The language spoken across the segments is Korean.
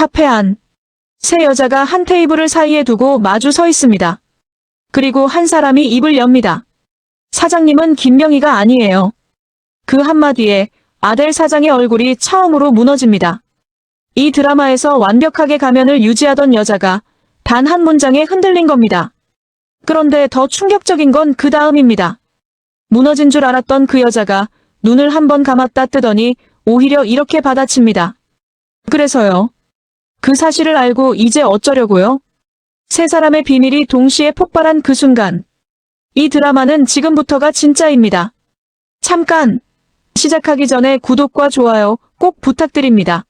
카페 안. 세 여자가 한 테이블을 사이에 두고 마주 서 있습니다. 그리고 한 사람이 입을 엽니다. 사장님은 김명희가 아니에요. 그 한마디에 아델 사장의 얼굴이 처음으로 무너집니다. 이 드라마에서 완벽하게 가면을 유지하던 여자가 단 한 문장에 흔들린 겁니다. 그런데 더 충격적인 건 그 다음입니다. 무너진 줄 알았던 그 여자가 눈을 한번 감았다 뜨더니 오히려 이렇게 받아칩니다. 그래서요. 그 사실을 알고 이제 어쩌려고요? 세 사람의 비밀이 동시에 폭발한 그 순간. 이 드라마는 지금부터가 진짜입니다. 잠깐! 시작하기 전에 구독과 좋아요 꼭 부탁드립니다.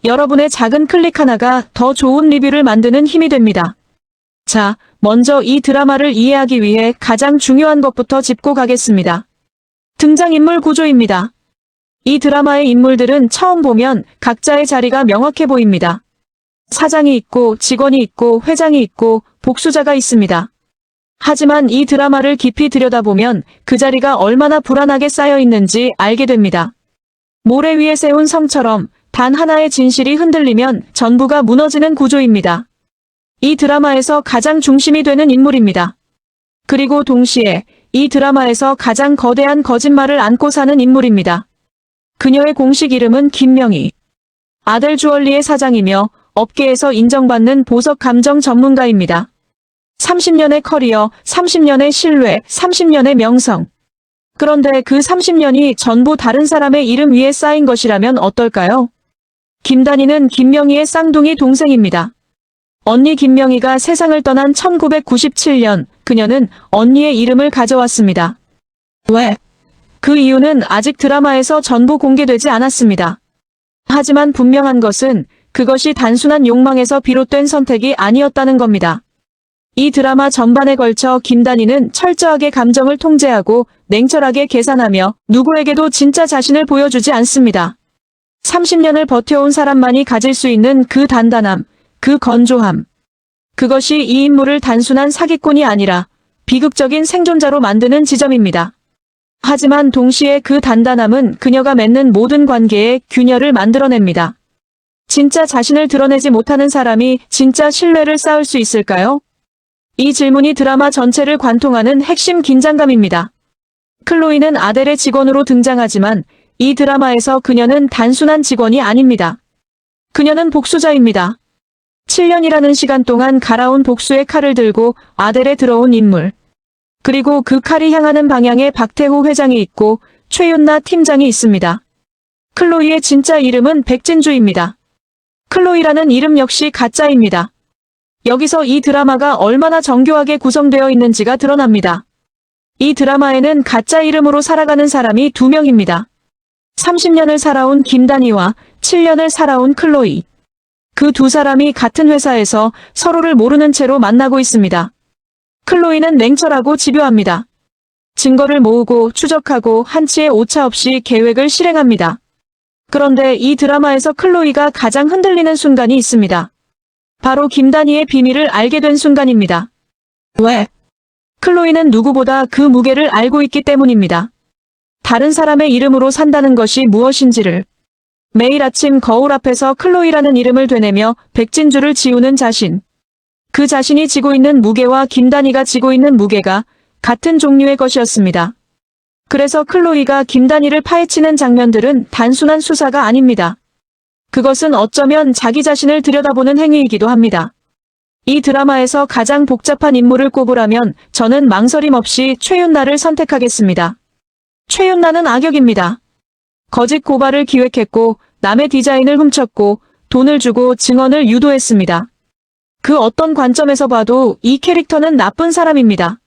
여러분의 작은 클릭 하나가 더 좋은 리뷰를 만드는 힘이 됩니다. 자, 먼저 이 드라마를 이해하기 위해 가장 중요한 것부터 짚고 가겠습니다. 등장인물 구조입니다. 이 드라마의 인물들은 처음 보면 각자의 자리가 명확해 보입니다. 사장이 있고 직원이 있고 회장이 있고 복수자가 있습니다. 하지만 이 드라마를 깊이 들여다보면 그 자리가 얼마나 불안하게 쌓여 있는지 알게 됩니다. 모래 위에 세운 성처럼 단 하나의 진실이 흔들리면 전부가 무너지는 구조입니다. 이 드라마에서 가장 중심이 되는 인물입니다. 그리고 동시에 이 드라마에서 가장 거대한 거짓말을 안고 사는 인물입니다. 그녀의 공식 이름은 김명희. 아델 주얼리의 사장이며 업계에서 인정받는 보석 감정 전문가입니다. 30년의 커리어, 30년의 신뢰, 30년의 명성. 그런데 그 30년이 전부 다른 사람의 이름 위에 쌓인 것이라면 어떨까요? 김단희는 김명희의 쌍둥이 동생입니다. 언니 김명희가 세상을 떠난 1997년, 그녀는 언니의 이름을 가져왔습니다. 왜? 그 이유는 아직 드라마에서 전부 공개되지 않았습니다. 하지만 분명한 것은 그것이 단순한 욕망에서 비롯된 선택이 아니었다는 겁니다. 이 드라마 전반에 걸쳐 김단희는 철저하게 감정을 통제하고 냉철하게 계산하며 누구에게도 진짜 자신을 보여주지 않습니다. 30년을 버텨온 사람만이 가질 수 있는 그 단단함, 그 건조함. 그것이 이 인물을 단순한 사기꾼이 아니라 비극적인 생존자로 만드는 지점입니다. 하지만 동시에 그 단단함은 그녀가 맺는 모든 관계에 균열을 만들어냅니다. 진짜 자신을 드러내지 못하는 사람이 진짜 신뢰를 쌓을 수 있을까요? 이 질문이 드라마 전체를 관통하는 핵심 긴장감입니다. 클로이는 아델의 직원으로 등장하지만 이 드라마에서 그녀는 단순한 직원이 아닙니다. 그녀는 복수자입니다. 7년이라는 시간 동안 갈아온 복수의 칼을 들고 아델에 들어온 인물. 그리고 그 칼이 향하는 방향에 박태호 회장이 있고 최윤나 팀장이 있습니다. 클로이의 진짜 이름은 백진주입니다. 클로이라는 이름 역시 가짜입니다. 여기서 이 드라마가 얼마나 정교하게 구성되어 있는지가 드러납니다. 이 드라마에는 가짜 이름으로 살아가는 사람이 2명입니다. 30년을 살아온 김단희와 7년을 살아온 클로이. 그 두 사람이 같은 회사에서 서로를 모르는 채로 만나고 있습니다. 클로이는 냉철하고 집요합니다. 증거를 모으고 추적하고 한치의 오차 없이 계획을 실행합니다. 그런데 이 드라마에서 클로이가 가장 흔들리는 순간이 있습니다. 바로 김단희의 비밀을 알게 된 순간입니다. 왜? 클로이는 누구보다 그 무게를 알고 있기 때문입니다. 다른 사람의 이름으로 산다는 것이 무엇인지를. 매일 아침 거울 앞에서 클로이라는 이름을 되뇌며 백진주를 지우는 자신. 그 자신이 지고 있는 무게와 김단희가 지고 있는 무게가 같은 종류의 것이었습니다. 그래서 클로이가 김단희를 파헤치는 장면들은 단순한 수사가 아닙니다. 그것은 어쩌면 자기 자신을 들여다보는 행위이기도 합니다. 이 드라마에서 가장 복잡한 인물을 꼽으라면 저는 망설임 없이 최윤나를 선택하겠습니다. 최윤나는 악역입니다. 거짓 고발을 기획했고 남의 디자인을 훔쳤고 돈을 주고 증언을 유도했습니다. 그 어떤 관점에서 봐도 이 캐릭터는 나쁜 사람입니다.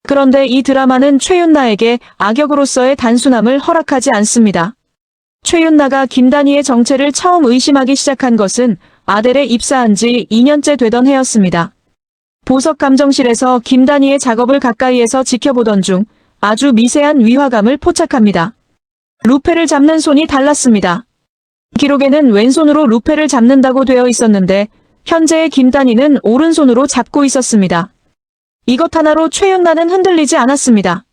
그런데 이 드라마는 최윤나에게 악역으로서의 단순함을 허락하지 않습니다. 최윤나가 김단희의 정체를 처음 의심하기 시작한 것은 아델에 입사한 지 2년째 되던 해였습니다. 보석 감정실에서 김단희의 작업을 가까이에서 지켜보던 중 아주 미세한 위화감을 포착합니다. 루페를 잡는 손이 달랐습니다. 기록에는 왼손으로 루페를 잡는다고 되어 있었는데 현재의 김단희는 오른손으로 잡고 있었습니다. 이것 하나로 최윤나는 흔들리지 않았습니다.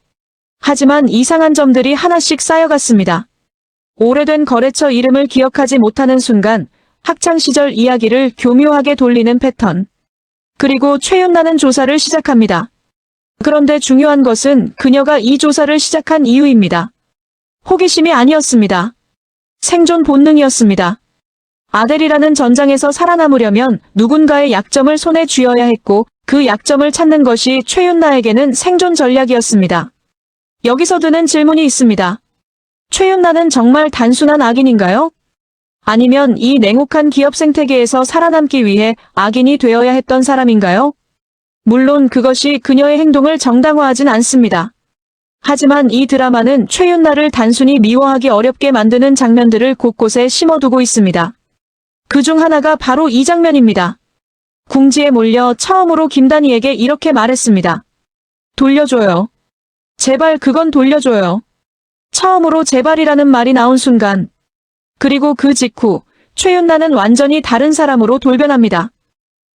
하지만 이상한 점들이 하나씩 쌓여갔습니다. 오래된 거래처 이름을 기억하지 못하는 순간 학창시절 이야기를 교묘하게 돌리는 패턴. 그리고 최윤나는 조사를 시작합니다. 그런데 중요한 것은 그녀가 이 조사를 시작한 이유입니다. 호기심이 아니었습니다. 생존 본능이었습니다. 아델이라는 전장에서 살아남으려면 누군가의 약점을 손에 쥐어야 했고 그 약점을 찾는 것이 최윤나에게는 생존 전략이었습니다. 여기서 드는 질문이 있습니다. 최윤나는 정말 단순한 악인인가요? 아니면 이 냉혹한 기업 생태계에서 살아남기 위해 악인이 되어야 했던 사람인가요? 물론 그것이 그녀의 행동을 정당화하진 않습니다. 하지만 이 드라마는 최윤나를 단순히 미워하기 어렵게 만드는 장면들을 곳곳에 심어두고 있습니다. 그 중 하나가 바로 이 장면입니다. 궁지에 몰려 처음으로 김단희에게 이렇게 말했습니다. 돌려줘요. 제발 그건 돌려줘요. 처음으로 제발이라는 말이 나온 순간. 그리고 그 직후 최윤나는 완전히 다른 사람으로 돌변합니다.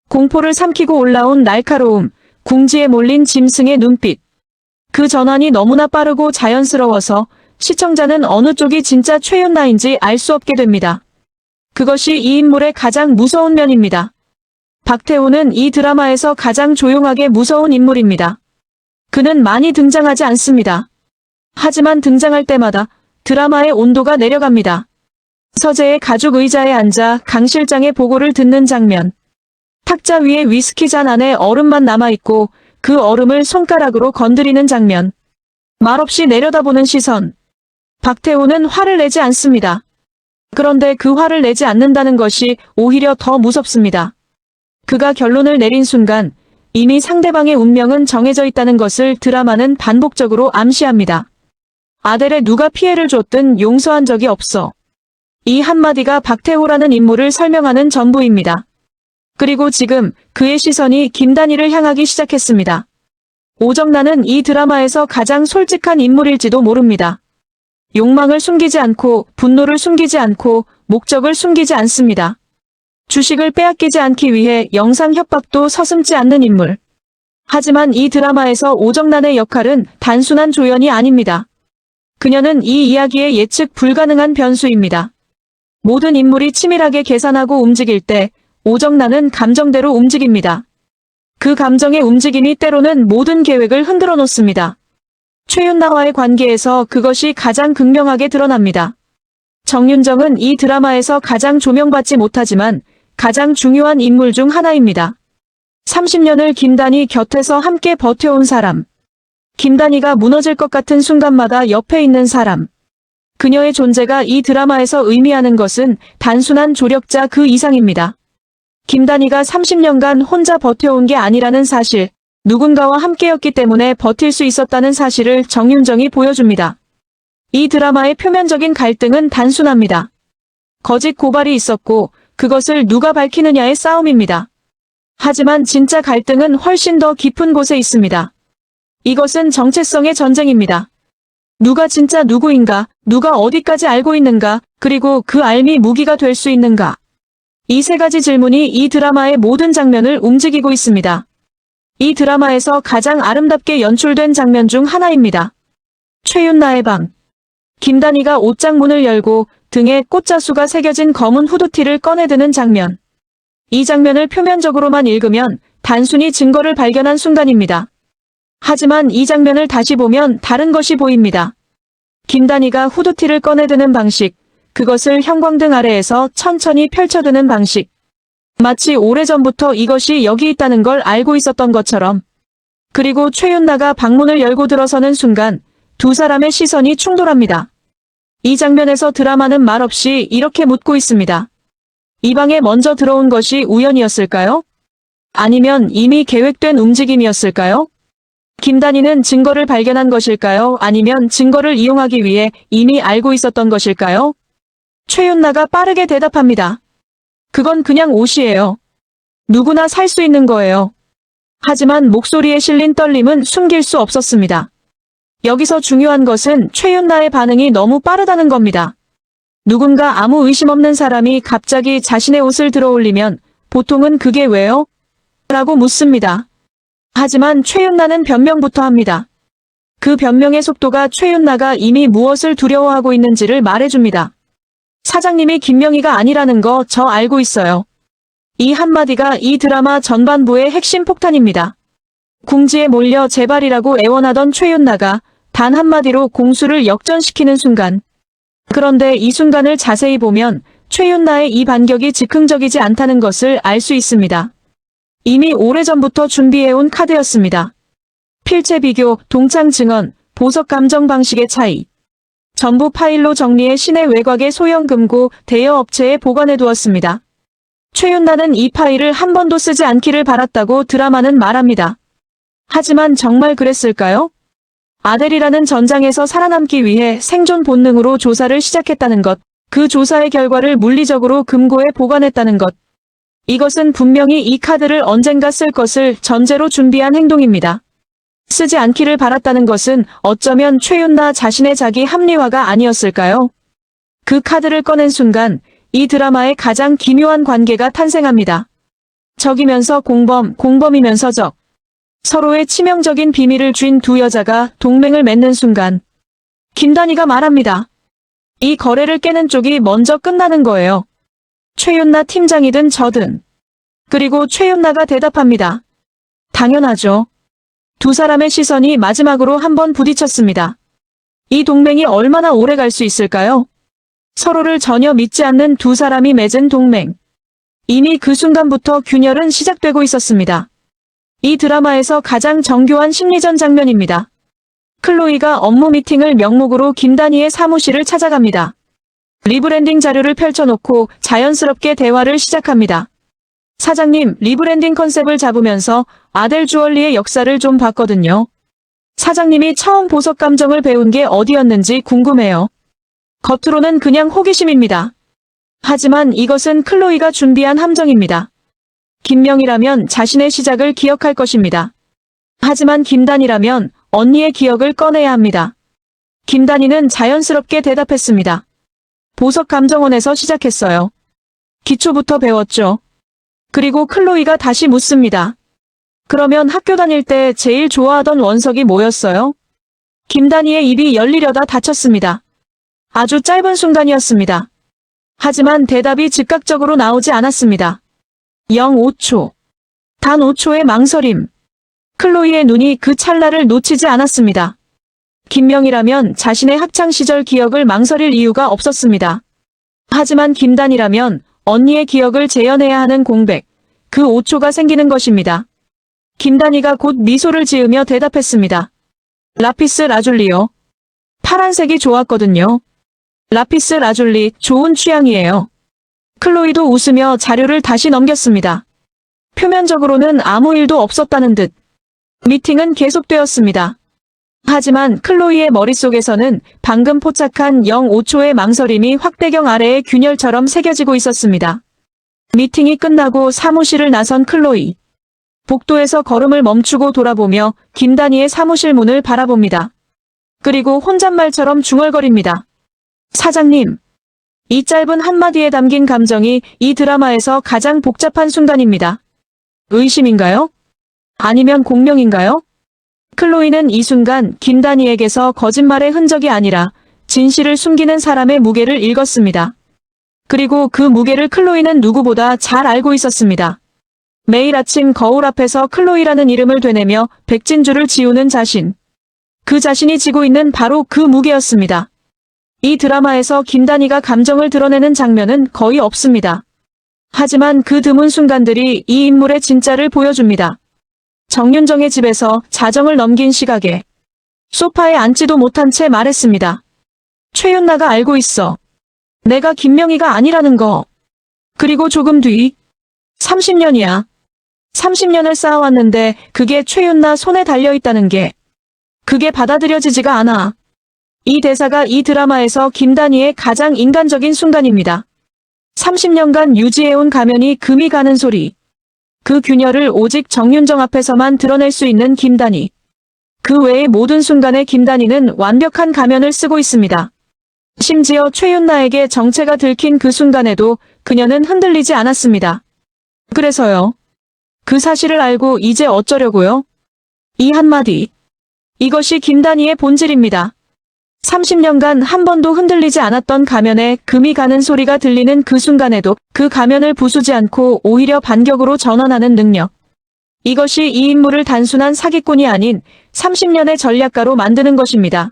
공포를 삼키고 올라온 날카로움, 궁지에 몰린 짐승의 눈빛. 그 전환이 너무나 빠르고 자연스러워서 시청자는 어느 쪽이 진짜 최윤나인지 알 수 없게 됩니다. 그것이 이 인물의 가장 무서운 면입니다. 박태호는 이 드라마에서 가장 조용하게 무서운 인물입니다. 그는 많이 등장하지 않습니다. 하지만 등장할 때마다 드라마의 온도가 내려갑니다. 서재의 가죽 의자에 앉아 강 실장의 보고를 듣는 장면. 탁자 위에 위스키 잔 안에 얼음만 남아있고 그 얼음을 손가락으로 건드리는 장면. 말없이 내려다보는 시선. 박태호는 화를 내지 않습니다. 그런데 그 화를 내지 않는다는 것이 오히려 더 무섭습니다. 그가 결론을 내린 순간 이미 상대방의 운명은 정해져 있다는 것을 드라마는 반복적으로 암시합니다. 아델에 누가 피해를 줬든 용서한 적이 없어. 이 한마디가 박태호라는 인물을 설명하는 전부입니다. 그리고 지금 그의 시선이 김단희를 향하기 시작했습니다. 오정란은 이 드라마에서 가장 솔직한 인물일지도 모릅니다. 욕망을 숨기지 않고 분노를 숨기지 않고 목적을 숨기지 않습니다. 주식을 빼앗기지 않기 위해 영상 협박도 서슴지 않는 인물. 하지만 이 드라마에서 오정란의 역할은 단순한 조연이 아닙니다. 그녀는 이 이야기의 예측 불가능한 변수입니다. 모든 인물이 치밀하게 계산하고 움직일 때 오정란은 감정대로 움직입니다. 그 감정의 움직임이 때로는 모든 계획을 흔들어 놓습니다. 최윤나와의 관계에서 그것이 가장 극명하게 드러납니다. 정윤정은 이 드라마에서 가장 조명받지 못하지만 가장 중요한 인물 중 하나입니다. 30년을 김단희 곁에서 함께 버텨온 사람. 김단희가 무너질 것 같은 순간마다 옆에 있는 사람. 그녀의 존재가 이 드라마에서 의미하는 것은 단순한 조력자 그 이상입니다. 김단희가 30년간 혼자 버텨온 게 아니라는 사실, 누군가와 함께였기 때문에 버틸 수 있었다는 사실을 정윤정이 보여줍니다. 이 드라마의 표면적인 갈등은 단순합니다. 거짓 고발이 있었고 그것을 누가 밝히느냐의 싸움입니다. 하지만 진짜 갈등은 훨씬 더 깊은 곳에 있습니다. 이것은 정체성의 전쟁입니다. 누가 진짜 누구인가, 누가 어디까지 알고 있는가, 그리고 그 알미 무기가 될 수 있는가. 이 세 가지 질문이 이 드라마의 모든 장면을 움직이고 있습니다. 이 드라마에서 가장 아름답게 연출된 장면 중 하나입니다. 최윤나의 방. 김단희가 옷장 문을 열고 등에 꽃자수가 새겨진 검은 후드티를 꺼내드는 장면. 이 장면을 표면적으로만 읽으면 단순히 증거를 발견한 순간입니다. 하지만 이 장면을 다시 보면 다른 것이 보입니다. 김단희가 후드티를 꺼내드는 방식, 그것을 형광등 아래에서 천천히 펼쳐드는 방식. 마치 오래전부터 이것이 여기 있다는 걸 알고 있었던 것처럼. 그리고 최윤나가 방문을 열고 들어서는 순간 두 사람의 시선이 충돌합니다. 이 장면에서 드라마는 말없이 이렇게 묻고 있습니다. 이 방에 먼저 들어온 것이 우연이었을까요? 아니면 이미 계획된 움직임이었을까요? 김단희는 증거를 발견한 것일까요? 아니면 증거를 이용하기 위해 이미 알고 있었던 것일까요? 최윤나가 빠르게 대답합니다. 그건 그냥 옷이에요. 누구나 살 수 있는 거예요. 하지만 목소리에 실린 떨림은 숨길 수 없었습니다. 여기서 중요한 것은 최윤나의 반응이 너무 빠르다는 겁니다. 누군가 아무 의심 없는 사람이 갑자기 자신의 옷을 들어올리면 보통은 그게 왜요? 라고 묻습니다. 하지만 최윤나는 변명부터 합니다. 그 변명의 속도가 최윤나가 이미 무엇을 두려워하고 있는지를 말해줍니다. 사장님이 김명희가 아니라는 거 저 알고 있어요. 이 한마디가 이 드라마 전반부의 핵심 폭탄입니다. 궁지에 몰려 제발이라고 애원하던 최윤나가 단 한마디로 공수를 역전시키는 순간. 그런데 이 순간을 자세히 보면 최윤나의 이 반격이 즉흥적이지 않다는 것을 알 수 있습니다. 이미 오래전부터 준비해온 카드였습니다. 필체 비교, 동창 증언, 보석 감정 방식의 차이. 전부 파일로 정리해 시내 외곽의 소형 금고 대여 업체에 보관해 두었습니다. 최윤나는 이 파일을 한 번도 쓰지 않기를 바랐다고 드라마는 말합니다. 하지만 정말 그랬을까요? 아델이라는 전장에서 살아남기 위해 생존 본능으로 조사를 시작했다는 것, 그 조사의 결과를 물리적으로 금고에 보관했다는 것. 이것은 분명히 이 카드를 언젠가 쓸 것을 전제로 준비한 행동입니다. 쓰지 않기를 바랐다는 것은 어쩌면 최윤나 자신의 자기 합리화가 아니었을까요? 그 카드를 꺼낸 순간 이 드라마의 가장 기묘한 관계가 탄생합니다. 적이면서 공범, 공범이면서 적. 서로의 치명적인 비밀을 쥔 두 여자가 동맹을 맺는 순간 김단희가 말합니다. 이 거래를 깨는 쪽이 먼저 끝나는 거예요. 최윤나 팀장이든 저든. 그리고 최윤나가 대답합니다. 당연하죠. 두 사람의 시선이 마지막으로 한번 부딪혔습니다. 이 동맹이 얼마나 오래 갈 수 있을까요? 서로를 전혀 믿지 않는 두 사람이 맺은 동맹. 이미 그 순간부터 균열은 시작되고 있었습니다. 이 드라마에서 가장 정교한 심리전 장면입니다. 클로이가 업무 미팅을 명목으로 김단희의 사무실을 찾아갑니다. 리브랜딩 자료를 펼쳐놓고 자연스럽게 대화를 시작합니다. 사장님, 리브랜딩 컨셉을 잡으면서 아델 주얼리의 역사를 좀 봤거든요. 사장님이 처음 보석 감정을 배운 게 어디였는지 궁금해요. 겉으로는 그냥 호기심입니다. 하지만 이것은 클로이가 준비한 함정입니다. 김명희라면 자신의 시작을 기억할 것입니다. 하지만 김단희라면 언니의 기억을 꺼내야 합니다. 김단희는 자연스럽게 대답했습니다. 보석 감정원에서 시작했어요. 기초부터 배웠죠. 그리고 클로이가 다시 묻습니다. 그러면 학교 다닐 때 제일 좋아하던 원석이 뭐였어요? 김단희의 입이 열리려다 닫혔습니다. 아주 짧은 순간이었습니다. 하지만 대답이 즉각적으로 나오지 않았습니다. 0.5초. 단 5초의 망설임. 클로이의 눈이 그 찰나를 놓치지 않았습니다. 김명희라면 자신의 학창시절 기억을 망설일 이유가 없었습니다. 하지만 김단희라면 언니의 기억을 재현해야 하는 공백, 그 5초가 생기는 것입니다. 김단희가 곧 미소를 지으며 대답했습니다. 라피스 라줄리요. 파란색이 좋았거든요. 라피스 라줄리, 좋은 취향이에요. 클로이도 웃으며 자료를 다시 넘겼습니다. 표면적으로는 아무 일도 없었다는 듯. 미팅은 계속되었습니다. 하지만 클로이의 머릿속에서는 방금 포착한 0.5초의 망설임이 확대경 아래의 균열처럼 새겨지고 있었습니다. 미팅이 끝나고 사무실을 나선 클로이. 복도에서 걸음을 멈추고 돌아보며 김단희의 사무실 문을 바라봅니다. 그리고 혼잣말처럼 중얼거립니다. 사장님. 이 짧은 한마디에 담긴 감정이 이 드라마에서 가장 복잡한 순간입니다. 의심인가요? 아니면 공명인가요? 클로이는 이 순간 김단희에게서 거짓말의 흔적이 아니라 진실을 숨기는 사람의 무게를 읽었습니다. 그리고 그 무게를 클로이는 누구보다 잘 알고 있었습니다. 매일 아침 거울 앞에서 클로이라는 이름을 되뇌며 백진주를 지우는 자신. 그 자신이 지고 있는 바로 그 무게였습니다. 이 드라마에서 김단희가 감정을 드러내는 장면은 거의 없습니다. 하지만 그 드문 순간들이 이 인물의 진짜를 보여줍니다. 정윤정의 집에서 자정을 넘긴 시각에 소파에 앉지도 못한 채 말했습니다. 최윤나가 알고 있어. 내가 김명희가 아니라는 거. 그리고 조금 뒤 30년이야. 30년을 쌓아왔는데 그게 최윤나 손에 달려있다는 게 그게 받아들여지지가 않아. 이 대사가 이 드라마에서 김단희의 가장 인간적인 순간입니다. 30년간 유지해온 가면이 금이 가는 소리. 그 균열을 오직 정윤정 앞에서만 드러낼 수 있는 김단희. 그 외의 모든 순간에 김단희는 완벽한 가면을 쓰고 있습니다. 심지어 최윤나에게 정체가 들킨 그 순간에도 그녀는 흔들리지 않았습니다. 그래서요. 그 사실을 알고 이제 어쩌려고요? 이 한마디. 이것이 김단희의 본질입니다. 30년간 한 번도 흔들리지 않았던 가면에 금이 가는 소리가 들리는 그 순간에도 그 가면을 부수지 않고 오히려 반격으로 전환하는 능력. 이것이 이 인물을 단순한 사기꾼이 아닌 30년의 전략가로 만드는 것입니다.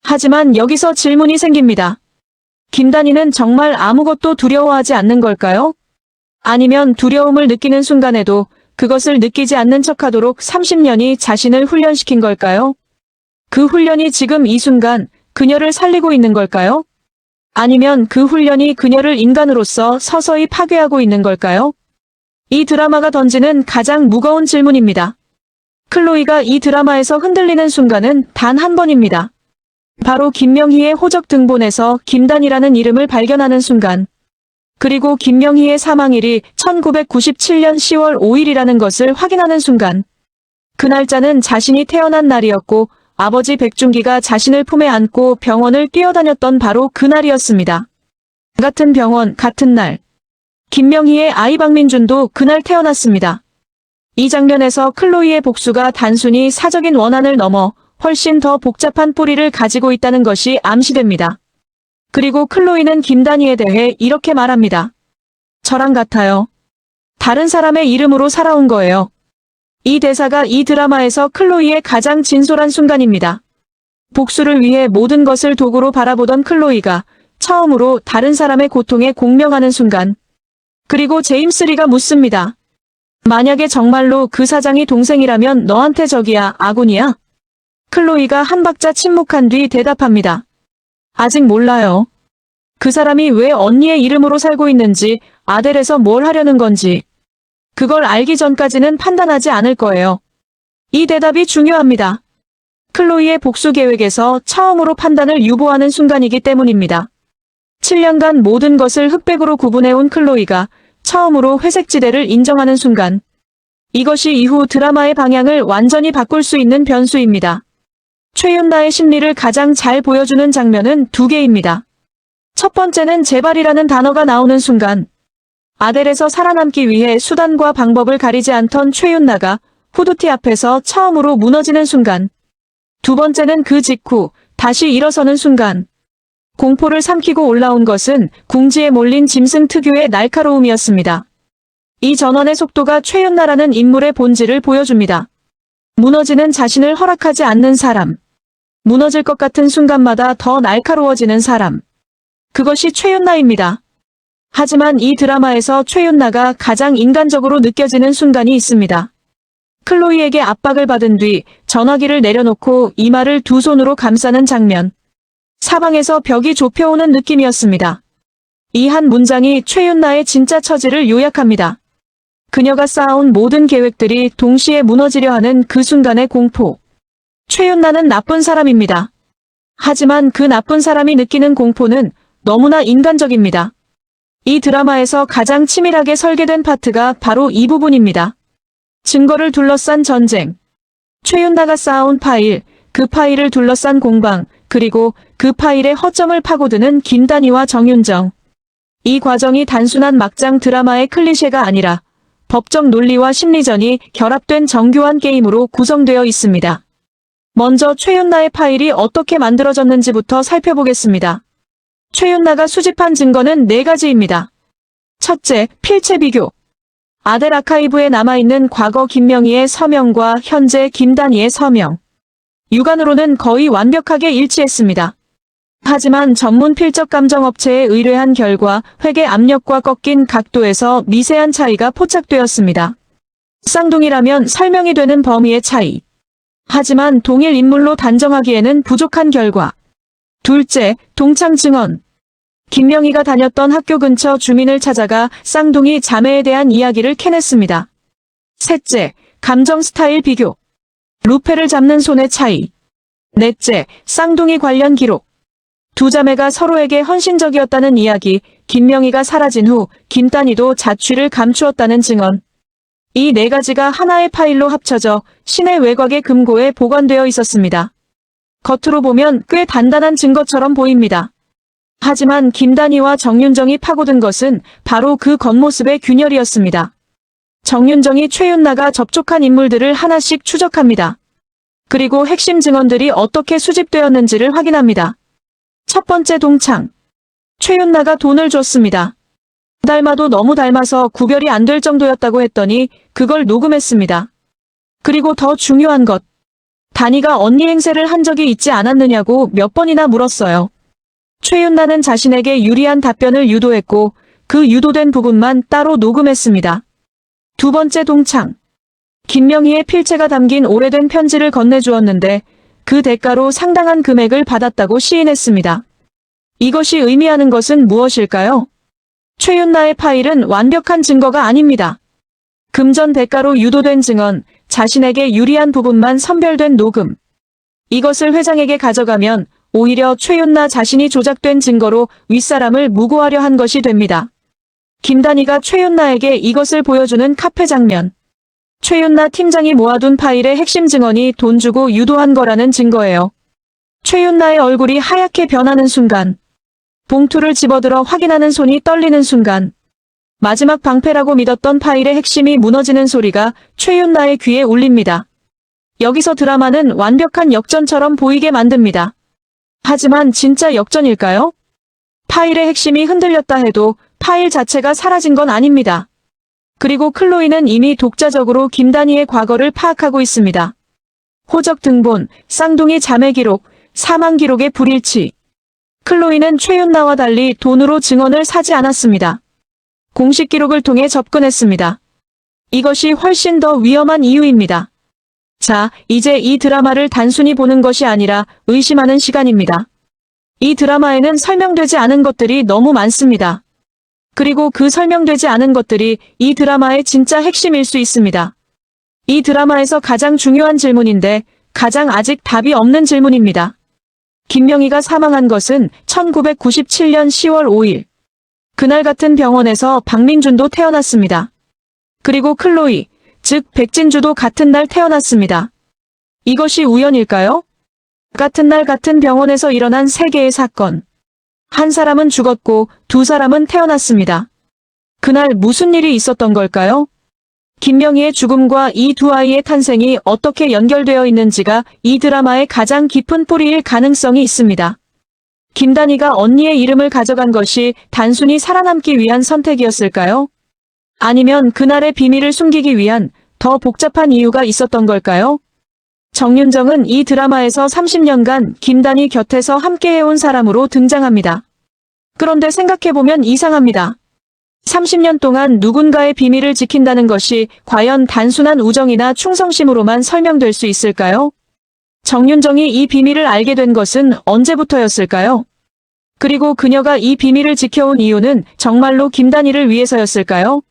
하지만 여기서 질문이 생깁니다. 김단희는 정말 아무것도 두려워하지 않는 걸까요? 아니면 두려움을 느끼는 순간에도 그것을 느끼지 않는 척하도록 30년이 자신을 훈련시킨 걸까요? 그 훈련이 지금 이 순간 그녀를 살리고 있는 걸까요? 아니면 그 훈련이 그녀를 인간으로서 서서히 파괴하고 있는 걸까요? 이 드라마가 던지는 가장 무거운 질문입니다. 클로이가 이 드라마에서 흔들리는 순간은 단 한 번입니다. 바로 김명희의 호적 등본에서 김단희라는 이름을 발견하는 순간. 그리고 김명희의 사망일이 1997년 10월 5일이라는 것을 확인하는 순간. 그 날짜는 자신이 태어난 날이었고 아버지 백중기가 자신을 품에 안고 병원을 뛰어다녔던 바로 그날이었습니다. 같은 병원, 같은 날. 김명희의 아이 박민준도 그날 태어났습니다. 이 장면에서 클로이의 복수가 단순히 사적인 원한을 넘어 훨씬 더 복잡한 뿌리를 가지고 있다는 것이 암시됩니다. 그리고 클로이는 김단희에 대해 이렇게 말합니다. 저랑 같아요. 다른 사람의 이름으로 살아온 거예요. 이 대사가 이 드라마에서 클로이의 가장 진솔한 순간입니다. 복수를 위해 모든 것을 도구로 바라보던 클로이가 처음으로 다른 사람의 고통에 공명하는 순간. 그리고 제임스 리가 묻습니다. 만약에 정말로 그 사장이 동생이라면 너한테 적이야, 아군이야? 클로이가 한 박자 침묵한 뒤 대답합니다. 아직 몰라요. 그 사람이 왜 언니의 이름으로 살고 있는지, 아델에서 뭘 하려는 건지. 그걸 알기 전까지는 판단하지 않을 거예요. 이 대답이 중요합니다. 클로이의 복수 계획에서 처음으로 판단을 유보하는 순간이기 때문입니다. 7년간 모든 것을 흑백으로 구분해온 클로이가 처음으로 회색지대를 인정하는 순간. 이것이 이후 드라마의 방향을 완전히 바꿀 수 있는 변수입니다. 최윤나의 심리를 가장 잘 보여주는 장면은 두 개입니다. 첫 번째는 제발이라는 단어가 나오는 순간. 아델에서 살아남기 위해 수단과 방법을 가리지 않던 최윤나가 후드티 앞에서 처음으로 무너지는 순간. 두 번째는 그 직후 다시 일어서는 순간. 공포를 삼키고 올라온 것은 궁지에 몰린 짐승 특유의 날카로움이었습니다. 이 전원의 속도가 최윤나라는 인물의 본질을 보여줍니다. 무너지는 자신을 허락하지 않는 사람. 무너질 것 같은 순간마다 더 날카로워지는 사람. 그것이 최윤나입니다. 하지만 이 드라마에서 최윤나가 가장 인간적으로 느껴지는 순간이 있습니다. 클로이에게 압박을 받은 뒤 전화기를 내려놓고 이마를 두 손으로 감싸는 장면. 사방에서 벽이 좁혀오는 느낌이었습니다. 이 한 문장이 최윤나의 진짜 처지를 요약합니다. 그녀가 쌓아온 모든 계획들이 동시에 무너지려 하는 그 순간의 공포. 최윤나는 나쁜 사람입니다. 하지만 그 나쁜 사람이 느끼는 공포는 너무나 인간적입니다. 이 드라마에서 가장 치밀하게 설계된 파트가 바로 이 부분입니다. 증거를 둘러싼 전쟁. 최윤나가 쌓아온 파일, 그 파일을 둘러싼 공방, 그리고 그 파일의 허점을 파고드는 김단희와 정윤정. 이 과정이 단순한 막장 드라마의 클리셰가 아니라 법적 논리와 심리전이 결합된 정교한 게임으로 구성되어 있습니다. 먼저 최윤나의 파일이 어떻게 만들어졌는지부터 살펴보겠습니다. 최윤나가 수집한 증거는 4가지입니다. 첫째, 필체 비교. 아델 아카이브에 남아있는 과거 김명희의 서명과 현재 김단희의 서명. 육안으로는 거의 완벽하게 일치했습니다. 하지만 전문 필적 감정업체에 의뢰한 결과 회계 압력과 꺾인 각도에서 미세한 차이가 포착되었습니다. 쌍둥이라면 설명이 되는 범위의 차이. 하지만 동일 인물로 단정하기에는 부족한 결과. 둘째, 동창 증언. 김명희가 다녔던 학교 근처 주민을 찾아가 쌍둥이 자매에 대한 이야기를 캐냈습니다. 셋째, 감정 스타일 비교. 루페를 잡는 손의 차이. 넷째, 쌍둥이 관련 기록. 두 자매가 서로에게 헌신적이었다는 이야기, 김명희가 사라진 후 김단희도 자취를 감추었다는 증언. 이 4가지가 하나의 파일로 합쳐져 시내 외곽의 금고에 보관되어 있었습니다. 겉으로 보면 꽤 단단한 증거처럼 보입니다. 하지만 김단희와 정윤정이 파고든 것은 바로 그 겉모습의 균열이었습니다. 정윤정이 최윤나가 접촉한 인물들을 하나씩 추적합니다. 그리고 핵심 증언들이 어떻게 수집되었는지를 확인합니다. 첫 번째 동창. 최윤나가 돈을 줬습니다. 닮아도 너무 닮아서 구별이 안 될 정도였다고 했더니 그걸 녹음했습니다. 그리고 더 중요한 것. 단이가 언니 행세를 한 적이 있지 않았느냐고 몇 번이나 물었어요. 최윤나는 자신에게 유리한 답변을 유도했고 그 유도된 부분만 따로 녹음했습니다. 두 번째 동창. 김명희의 필체가 담긴 오래된 편지를 건네주었는데 그 대가로 상당한 금액을 받았다고 시인했습니다. 이것이 의미하는 것은 무엇일까요? 최윤나의 파일은 완벽한 증거가 아닙니다. 금전 대가로 유도된 증언, 자신에게 유리한 부분만 선별된 녹음. 이것을 회장에게 가져가면 오히려 최윤나 자신이 조작된 증거로 윗사람을 무고하려 한 것이 됩니다. 김단희가 최윤나에게 이것을 보여주는 카페 장면. 최윤나 팀장이 모아둔 파일의 핵심 증언이 돈 주고 유도한 거라는 증거예요. 최윤나의 얼굴이 하얗게 변하는 순간, 봉투를 집어들어 확인하는 손이 떨리는 순간, 마지막 방패라고 믿었던 파일의 핵심이 무너지는 소리가 최윤나의 귀에 울립니다. 여기서 드라마는 완벽한 역전처럼 보이게 만듭니다. 하지만 진짜 역전일까요? 파일의 핵심이 흔들렸다 해도 파일 자체가 사라진 건 아닙니다. 그리고 클로이는 이미 독자적으로 김단희의 과거를 파악하고 있습니다. 호적 등본, 쌍둥이 자매 기록, 사망 기록의 불일치. 클로이는 최윤나와 달리 돈으로 증언을 사지 않았습니다. 공식 기록을 통해 접근했습니다. 이것이 훨씬 더 위험한 이유입니다. 자, 이제 이 드라마를 단순히 보는 것이 아니라 의심하는 시간입니다. 이 드라마에는 설명되지 않은 것들이 너무 많습니다. 그리고 그 설명되지 않은 것들이 이 드라마의 진짜 핵심일 수 있습니다. 이 드라마에서 가장 중요한 질문인데 가장 아직 답이 없는 질문입니다. 김명희가 사망한 것은 1997년 10월 5일. 그날 같은 병원에서 박민준도 태어났습니다. 그리고 클로이, 즉 백진주도 같은 날 태어났습니다. 이것이 우연일까요? 같은 날 같은 병원에서 일어난 세 개의 사건. 한 사람은 죽었고 두 사람은 태어났습니다. 그날 무슨 일이 있었던 걸까요? 김명희의 죽음과 이 두 아이의 탄생이 어떻게 연결되어 있는지가 이 드라마의 가장 깊은 뿌리일 가능성이 있습니다. 김단희가 언니의 이름을 가져간 것이 단순히 살아남기 위한 선택이었을까요? 아니면 그날의 비밀을 숨기기 위한 더 복잡한 이유가 있었던 걸까요? 정윤정은 이 드라마에서 30년간 김단희 곁에서 함께해온 사람으로 등장합니다. 그런데 생각해보면 이상합니다. 30년 동안 누군가의 비밀을 지킨다는 것이 과연 단순한 우정이나 충성심으로만 설명될 수 있을까요? 정윤정이 이 비밀을 알게 된 것은 언제부터였을까요? 그리고 그녀가 이 비밀을 지켜온 이유는 정말로 김단희를 위해서였을까요?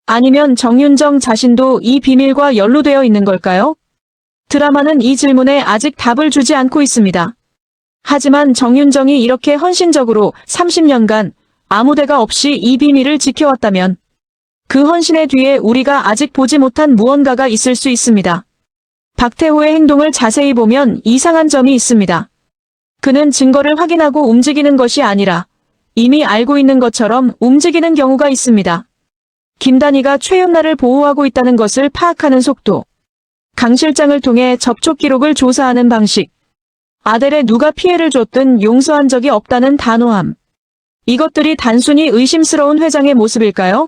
아니면 정윤정 자신도 이 비밀과 연루되어 있는 걸까요? 드라마는 이 질문에 아직 답을 주지 않고 있습니다. 하지만 정윤정이 이렇게 헌신적으로 30년간 아무 데가 없이 이 비밀을 지켜왔다면 그 헌신의 뒤에 우리가 아직 보지 못한 무언가가 있을 수 있습니다. 박태호의 행동을 자세히 보면 이상한 점이 있습니다. 그는 증거를 확인하고 움직이는 것이 아니라 이미 알고 있는 것처럼 움직이는 경우가 있습니다. 김단희가 최윤나를 보호하고 있다는 것을 파악하는 속도, 강 실장을 통해 접촉 기록을 조사하는 방식, 아델에 누가 피해를 줬든 용서한 적이 없다는 단호함. 이것들이 단순히 의심스러운 회장의 모습일까요?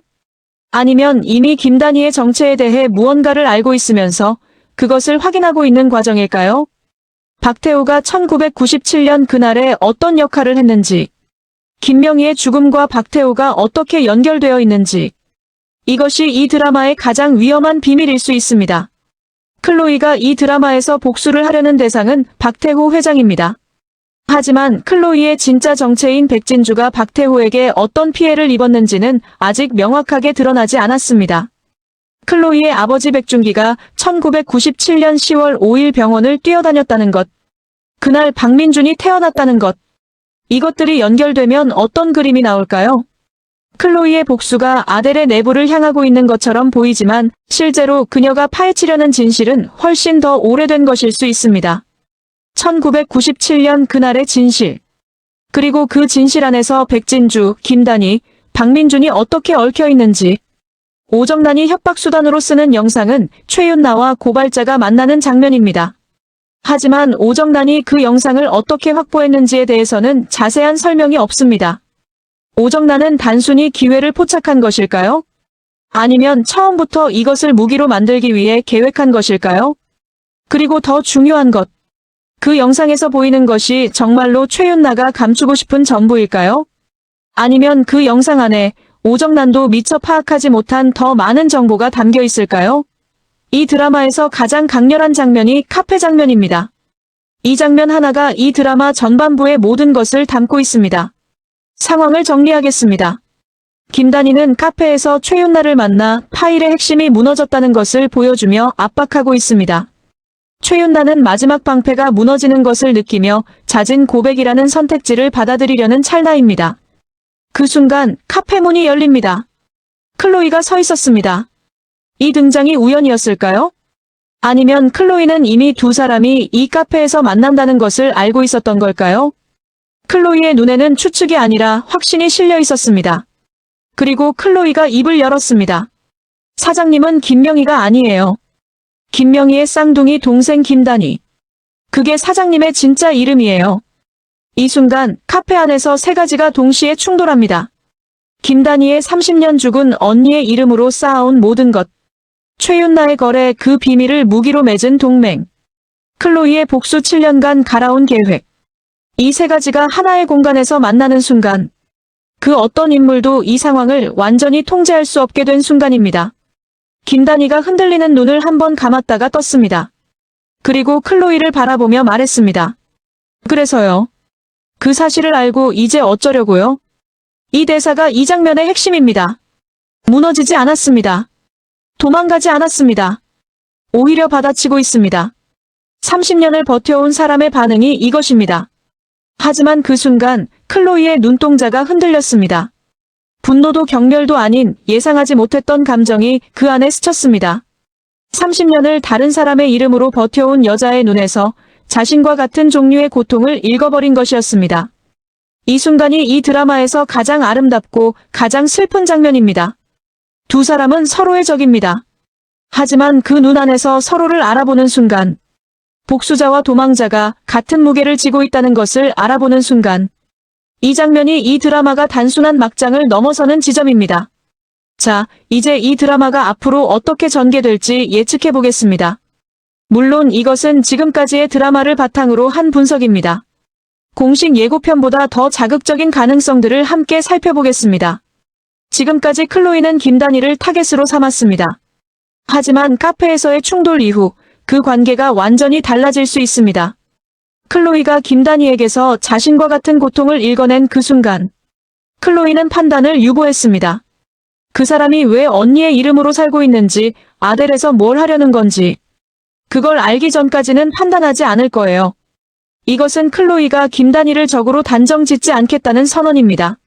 아니면 이미 김단희의 정체에 대해 무언가를 알고 있으면서 그것을 확인하고 있는 과정일까요? 박태호가 1997년 그날에 어떤 역할을 했는지, 김명희의 죽음과 박태호가 어떻게 연결되어 있는지, 이것이 이 드라마의 가장 위험한 비밀일 수 있습니다. 클로이가 이 드라마에서 복수를 하려는 대상은 박태호 회장입니다. 하지만 클로이의 진짜 정체인 백진주가 박태호에게 어떤 피해를 입었는지는 아직 명확하게 드러나지 않았습니다. 클로이의 아버지 백준기가 1997년 10월 5일 병원을 뛰어다녔다는 것, 그날 박민준이 태어났다는 것, 이것들이 연결되면 어떤 그림이 나올까요? 클로이의 복수가 아델의 내부를 향하고 있는 것처럼 보이지만 실제로 그녀가 파헤치려는 진실은 훨씬 더 오래된 것일 수 있습니다. 1997년 그날의 진실. 그리고 그 진실 안에서 백진주, 김단희, 박민준이 어떻게 얽혀 있는지. 오정란이 협박수단으로 쓰는 영상은 최윤나와 고발자가 만나는 장면입니다. 하지만 오정란이 그 영상을 어떻게 확보했는지에 대해서는 자세한 설명이 없습니다. 오정란은 단순히 기회를 포착한 것일까요? 아니면 처음부터 이것을 무기로 만들기 위해 계획한 것일까요? 그리고 더 중요한 것, 그 영상에서 보이는 것이 정말로 최윤나가 감추고 싶은 전부일까요? 아니면 그 영상 안에 오정란도 미처 파악하지 못한 더 많은 정보가 담겨 있을까요? 이 드라마에서 가장 강렬한 장면이 카페 장면입니다. 이 장면 하나가 이 드라마 전반부의 모든 것을 담고 있습니다. 상황을 정리하겠습니다. 김단희는 카페에서 최윤나를 만나 파일의 핵심이 무너졌다는 것을 보여주며 압박하고 있습니다. 최윤나는 마지막 방패가 무너지는 것을 느끼며 잦은 고백이라는 선택지를 받아들이려는 찰나입니다. 그 순간 카페 문이 열립니다. 클로이가 서 있었습니다. 이 등장이 우연이었을까요? 아니면 클로이는 이미 두 사람이 이 카페에서 만난다는 것을 알고 있었던 걸까요? 클로이의 눈에는 추측이 아니라 확신이 실려 있었습니다. 그리고 클로이가 입을 열었습니다. 사장님은 김명희가 아니에요. 김명희의 쌍둥이 동생 김단희. 그게 사장님의 진짜 이름이에요. 이 순간 카페 안에서 세 가지가 동시에 충돌합니다. 김단희의 30년 죽은 언니의 이름으로 쌓아온 모든 것. 최윤나의 거래, 그 비밀을 무기로 맺은 동맹. 클로이의 복수 7년간 갈아온 계획. 이 세 가지가 하나의 공간에서 만나는 순간, 그 어떤 인물도 이 상황을 완전히 통제할 수 없게 된 순간입니다. 김단희가 흔들리는 눈을 한번 감았다가 떴습니다. 그리고 클로이를 바라보며 말했습니다. 그래서요. 그 사실을 알고 이제 어쩌려고요? 이 대사가 이 장면의 핵심입니다. 무너지지 않았습니다. 도망가지 않았습니다. 오히려 받아치고 있습니다. 30년을 버텨온 사람의 반응이 이것입니다. 하지만 그 순간 클로이의 눈동자가 흔들렸습니다. 분노도 경멸도 아닌 예상하지 못했던 감정이 그 안에 스쳤습니다. 30년을 다른 사람의 이름으로 버텨온 여자의 눈에서 자신과 같은 종류의 고통을 읽어버린 것이었습니다. 이 순간이 이 드라마에서 가장 아름답고 가장 슬픈 장면입니다. 두 사람은 서로의 적입니다. 하지만 그 눈 안에서 서로를 알아보는 순간, 복수자와 도망자가 같은 무게를 지고 있다는 것을 알아보는 순간, 이 장면이 이 드라마가 단순한 막장을 넘어서는 지점입니다. 자, 이제 이 드라마가 앞으로 어떻게 전개될지 예측해 보겠습니다. 물론 이것은 지금까지의 드라마를 바탕으로 한 분석입니다. 공식 예고편보다 더 자극적인 가능성들을 함께 살펴보겠습니다. 지금까지 클로이는 김단희를 타겟으로 삼았습니다. 하지만 카페에서의 충돌 이후 그 관계가 완전히 달라질 수 있습니다. 클로이가 김단희에게서 자신과 같은 고통을 읽어낸 그 순간, 클로이는 판단을 유보했습니다. 그 사람이 왜 언니의 이름으로 살고 있는지, 아델에서 뭘 하려는 건지, 그걸 알기 전까지는 판단하지 않을 거예요. 이것은 클로이가 김단희를 적으로 단정 짓지 않겠다는 선언입니다.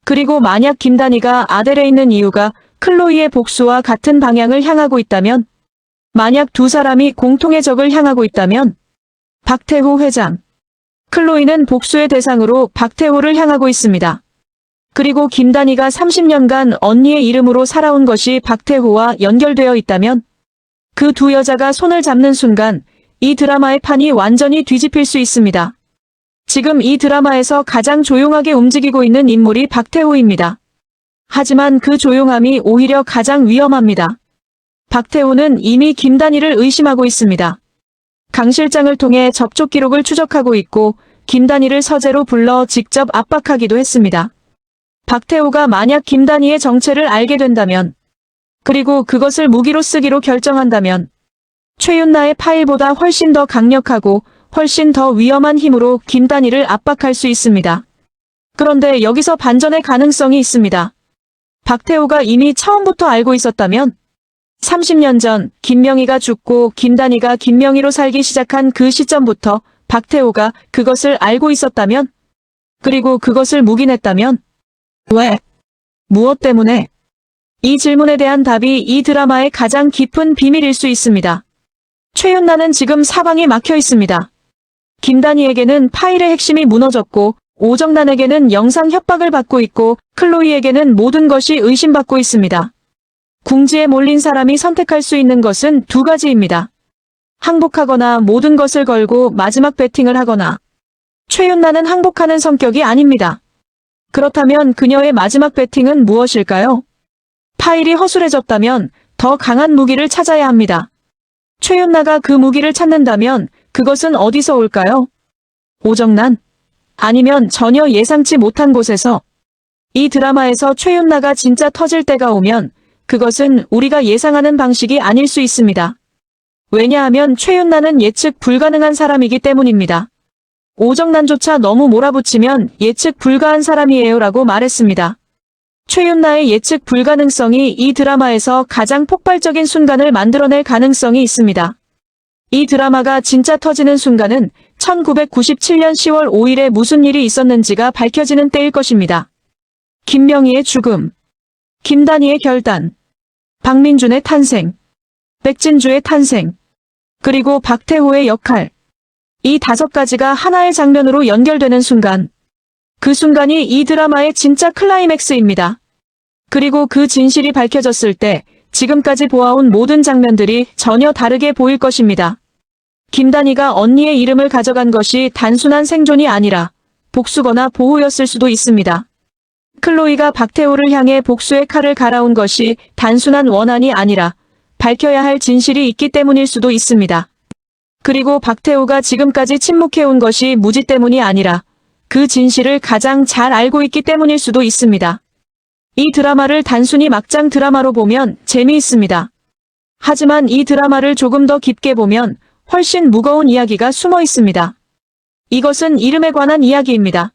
그리고 만약 김단희가 아델에 있는 이유가 클로이의 복수와 같은 방향을 향하고 있다면, 만약 두 사람이 공통의 적을 향하고 있다면, 박태호 회장. 클로이는 복수의 대상으로 박태호를 향하고 있습니다. 그리고 김단희가 30년간 언니의 이름으로 살아온 것이 박태호와 연결되어 있다면, 그 두 여자가 손을 잡는 순간 이 드라마의 판이 완전히 뒤집힐 수 있습니다. 지금 이 드라마에서 가장 조용하게 움직이고 있는 인물이 박태호입니다. 하지만 그 조용함이 오히려 가장 위험합니다. 박태호는 이미 김단희를 의심하고 있습니다. 강 실장을 통해 접촉 기록을 추적하고 있고 김단희를 서재로 불러 직접 압박하기도 했습니다. 박태호가 만약 김단희의 정체를 알게 된다면, 그리고 그것을 무기로 쓰기로 결정한다면, 최윤나의 파일보다 훨씬 더 강력하고 훨씬 더 위험한 힘으로 김단희를 압박할 수 있습니다. 그런데 여기서 반전의 가능성이 있습니다. 박태호가 이미 처음부터 알고 있었다면, 30년 전 김명희가 죽고 김단희가 김명희로 살기 시작한 그 시점부터 박태호가 그것을 알고 있었다면, 그리고 그것을 묵인했다면, 왜? 무엇 때문에? 이 질문에 대한 답이 이 드라마의 가장 깊은 비밀일 수 있습니다. 최윤나는 지금 사방이 막혀 있습니다. 김단희에게는 파일의 핵심이 무너졌고, 오정란에게는 영상 협박을 받고 있고, 클로이에게는 모든 것이 의심받고 있습니다. 궁지에 몰린 사람이 선택할 수 있는 것은 두 가지입니다. 항복하거나 모든 것을 걸고 마지막 배팅을 하거나. 최윤나는 항복하는 성격이 아닙니다. 그렇다면 그녀의 마지막 배팅은 무엇일까요? 파일이 허술해졌다면 더 강한 무기를 찾아야 합니다. 최윤나가 그 무기를 찾는다면 그것은 어디서 올까요? 오정난? 아니면 전혀 예상치 못한 곳에서? 이 드라마에서 최윤나가 진짜 터질 때가 오면 그것은 우리가 예상하는 방식이 아닐 수 있습니다. 왜냐하면 최윤나는 예측 불가능한 사람이기 때문입니다. 오정난조차 너무 몰아붙이면 예측 불가한 사람이에요 라고 말했습니다. 최윤나의 예측 불가능성이 이 드라마에서 가장 폭발적인 순간을 만들어낼 가능성이 있습니다. 이 드라마가 진짜 터지는 순간은 1997년 10월 5일에 무슨 일이 있었는지가 밝혀지는 때일 것입니다. 김명희의 죽음, 김단희의 결단, 박민준의 탄생, 백진주의 탄생, 그리고 박태호의 역할. 이 5가지가 하나의 장면으로 연결되는 순간. 그 순간이 이 드라마의 진짜 클라이맥스입니다. 그리고 그 진실이 밝혀졌을 때 지금까지 보아온 모든 장면들이 전혀 다르게 보일 것입니다. 김단희가 언니의 이름을 가져간 것이 단순한 생존이 아니라 복수거나 보호였을 수도 있습니다. 클로이가 박태호를 향해 복수의 칼을 갈아온 것이 단순한 원한이 아니라 밝혀야 할 진실이 있기 때문일 수도 있습니다. 그리고 박태호가 지금까지 침묵해온 것이 무지 때문이 아니라 그 진실을 가장 잘 알고 있기 때문일 수도 있습니다. 이 드라마를 단순히 막장 드라마로 보면 재미있습니다. 하지만 이 드라마를 조금 더 깊게 보면 훨씬 무거운 이야기가 숨어 있습니다. 이것은 이름에 관한 이야기입니다.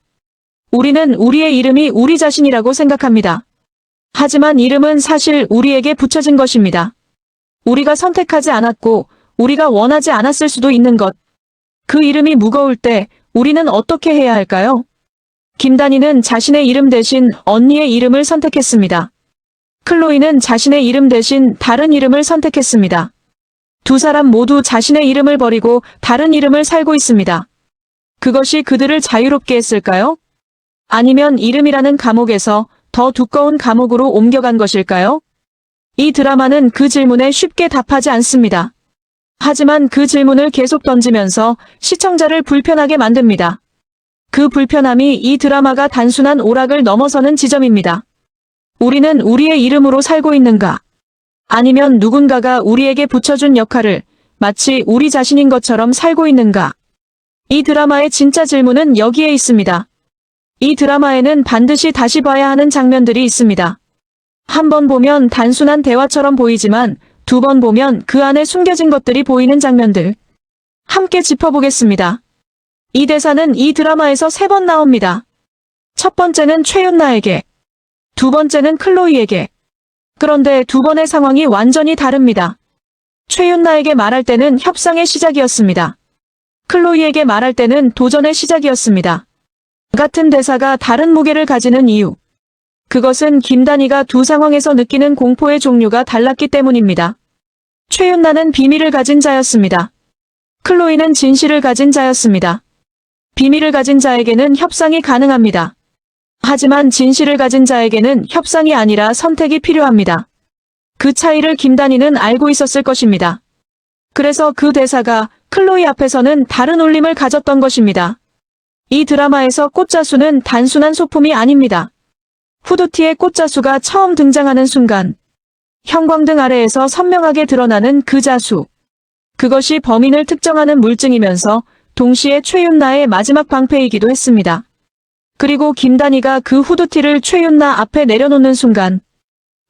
우리는 우리의 이름이 우리 자신이라고 생각합니다. 하지만 이름은 사실 우리에게 붙여진 것입니다. 우리가 선택하지 않았고 우리가 원하지 않았을 수도 있는 것. 그 이름이 무거울 때 우리는 어떻게 해야 할까요? 김단희는 자신의 이름 대신 언니의 이름을 선택했습니다. 클로이는 자신의 이름 대신 다른 이름을 선택했습니다. 두 사람 모두 자신의 이름을 버리고 다른 이름을 살고 있습니다. 그것이 그들을 자유롭게 했을까요? 아니면 이름이라는 감옥에서 더 두꺼운 감옥으로 옮겨간 것일까요? 이 드라마는 그 질문에 쉽게 답하지 않습니다. 하지만 그 질문을 계속 던지면서 시청자를 불편하게 만듭니다. 그 불편함이 이 드라마가 단순한 오락을 넘어서는 지점입니다. 우리는 우리의 이름으로 살고 있는가? 아니면 누군가가 우리에게 붙여준 역할을 마치 우리 자신인 것처럼 살고 있는가? 이 드라마의 진짜 질문은 여기에 있습니다. 이 드라마에는 반드시 다시 봐야 하는 장면들이 있습니다. 한 번 보면 단순한 대화처럼 보이지만 두 번 보면 그 안에 숨겨진 것들이 보이는 장면들. 함께 짚어보겠습니다. 이 대사는 이 드라마에서 3번 나옵니다. 첫 번째는 최윤나에게, 두 번째는 클로이에게. 그런데 두 번의 상황이 완전히 다릅니다. 최윤나에게 말할 때는 협상의 시작이었습니다. 클로이에게 말할 때는 도전의 시작이었습니다. 같은 대사가 다른 무게를 가지는 이유. 그것은 김단희가 두 상황에서 느끼는 공포의 종류가 달랐기 때문입니다. 최윤나는 비밀을 가진 자였습니다. 클로이는 진실을 가진 자였습니다. 비밀을 가진 자에게는 협상이 가능합니다. 하지만 진실을 가진 자에게는 협상이 아니라 선택이 필요합니다. 그 차이를 김단희는 알고 있었을 것입니다. 그래서 그 대사가 클로이 앞에서는 다른 울림을 가졌던 것입니다. 이 드라마에서 꽃자수는 단순한 소품이 아닙니다. 후드티의 꽃자수가 처음 등장하는 순간, 형광등 아래에서 선명하게 드러나는 그 자수. 그것이 범인을 특정하는 물증이면서 동시에 최윤나의 마지막 방패이기도 했습니다. 그리고 김단희가 그 후드티를 최윤나 앞에 내려놓는 순간,